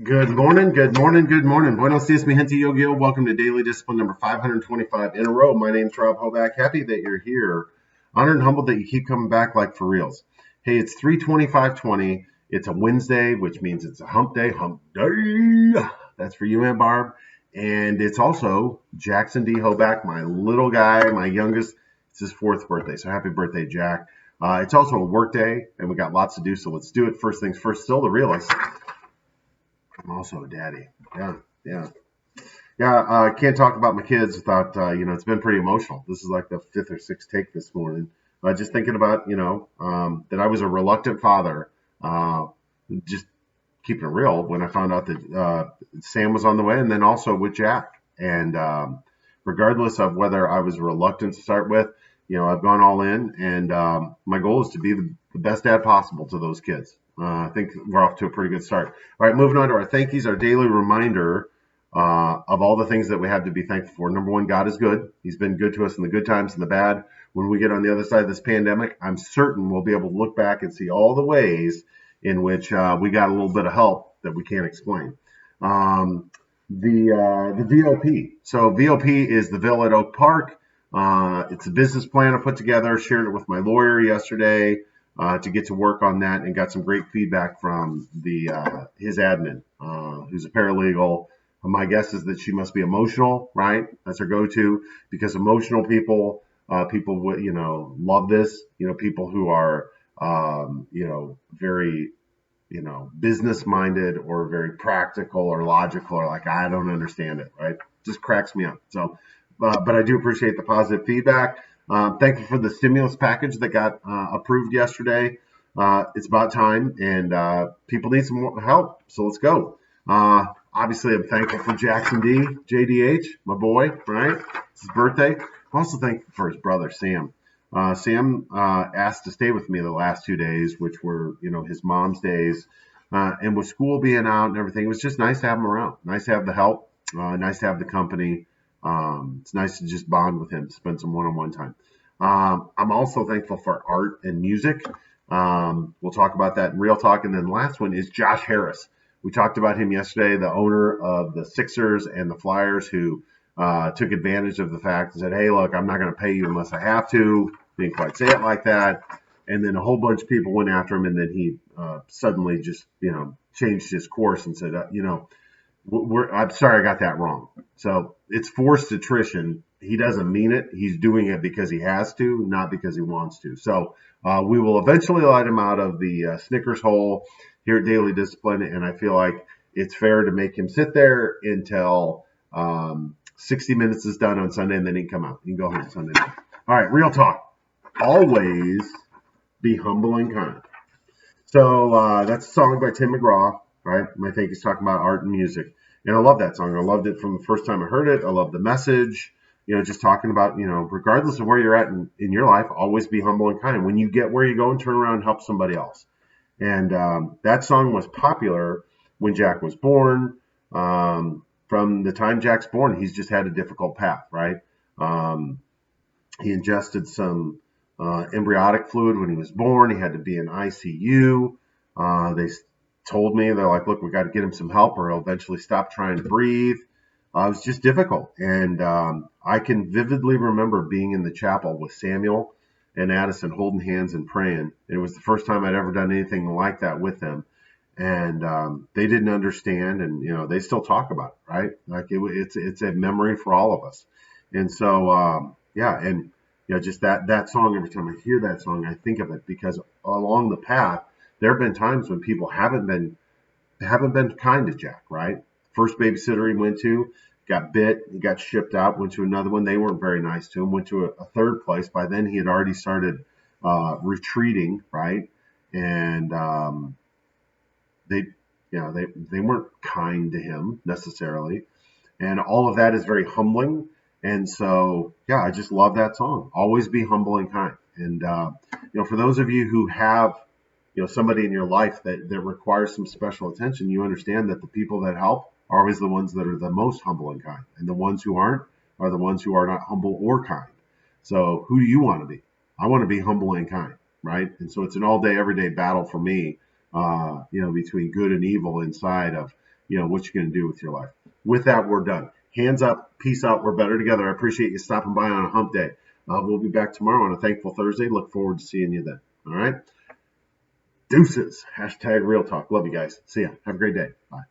Good morning, good morning, good morning. Buenos dias, mi gente yo. Welcome to Daily Discipline number 525 in a row. My name's Rob Hoback. Happy that you're here. Honored and humbled that you keep coming back like for reals. Hey, it's 325:20. It's a Wednesday, which means it's a hump day. That's for you, Aunt Barb. And it's also Jaxson D. Hoback, my little guy, my youngest. It's his fourth birthday. So happy birthday, Jack. It's also a work day, and we got lots to do. So let's do it. First things first, still the realist. I'm also a daddy. Yeah, yeah, yeah. I can't talk about my kids without, it's been pretty emotional. This is like the fifth or sixth take this morning. Just thinking about, that I was a reluctant father. Uh, just keeping it real when I found out that Sam was on the way, and then also with Jack. And regardless of whether I was reluctant to start with, I've gone all in, and my goal is to be the best dad possible to those kids. I think we're off to a pretty good start. All right, moving on to our thankies, our daily reminder of all the things that we have to be thankful for. Number one, God is good. He's been good to us in the good times and the bad. When we get on the other side of this pandemic, I'm certain we'll be able to look back and see all the ways in which we got a little bit of help that we can't explain. The VOP. So VOP is the Ville at Oak Park. It's a business plan I put together, shared it with my lawyer yesterday to get to work on that, and got some great feedback from his admin, who's a paralegal. My guess is that she must be emotional, right? That's her go-to, because emotional people, people love this. People who are very business minded or very practical or logical, or like, I don't understand it, right? Just cracks me up. So, but I do appreciate the positive feedback. Thank you for the stimulus package that got approved yesterday. It's about time, and people need some more help. So let's go. Obviously, I'm thankful for Jaxson D, JDH, my boy, right? It's his birthday. I'm also thankful for his brother, Sam. Sam asked to stay with me the last 2 days, which were, his mom's days. And with school being out and everything, it was just nice to have him around. Nice to have the help. Nice to have the company. It's nice to just bond with him, spend some one-on-one time. I'm also thankful for art and music. We'll talk about that in Real Talk. And then the last one is Josh Harris. We talked about him yesterday, the owner of the Sixers and the Flyers, who took advantage of the fact and said, hey, look, I'm not going to pay you unless I have to. Didn't quite say it like that. And then a whole bunch of people went after him, and then he suddenly just, changed his course and said, I'm sorry, I got that wrong. So it's forced attrition. He doesn't mean it. He's doing it because he has to, not because he wants to. So we will eventually let him out of the Snickers hole here at Daily Discipline, and I feel like it's fair to make him sit there until 60 minutes is done on Sunday, and then he can come out. He can go home Sunday night. All right, Real Talk. Always be humble and kind. So that's a song by Tim McGraw, right? I think he's talking about art and music. And I love that song. I loved it from the first time I heard it. I love the message, just talking about, regardless of where you're at in your life, always be humble and kind. When you get where you go, and turn around and help somebody else. And that song was popular when Jack was born. From the time Jack's born, he's just had a difficult path, right? He ingested some embryonic fluid when he was born. He had to be in ICU. They told me, they're like, look, we got to get him some help or he'll eventually stop trying to breathe. It was just difficult. And I can vividly remember being in the chapel with Samuel and Addison holding hands and praying. It was the first time I'd ever done anything like that with them. And they didn't understand, and they still talk about it, right? Like it's a memory for all of us. And so and just that song. Every time I hear that song, I think of it, because along the path there have been times when people haven't been kind to Jack, right? First babysitter he went to got bit, he got shipped out, went to another one, they weren't very nice to him, went to a third place. By then he had already started retreating, right? And they they weren't kind to him necessarily, and all of that is very humbling. And so I just love that song. Always be humble and kind. And for those of you who have somebody in your life that requires some special attention, you understand that the people that help are always the ones that are the most humble and kind, and the ones who aren't are the ones who are not humble or kind. So who do you want to be? I want to be humble and kind, right? And so it's an all day, everyday battle for me, between good and evil inside of, what you're going to do with your life. With that, we're done. Hands up. Peace out. We're better together. I appreciate you stopping by on a hump day. We'll be back tomorrow on a Thankful Thursday. Look forward to seeing you then. All right. Deuces. # Real Talk. Love you guys. See ya. Have a great day. Bye.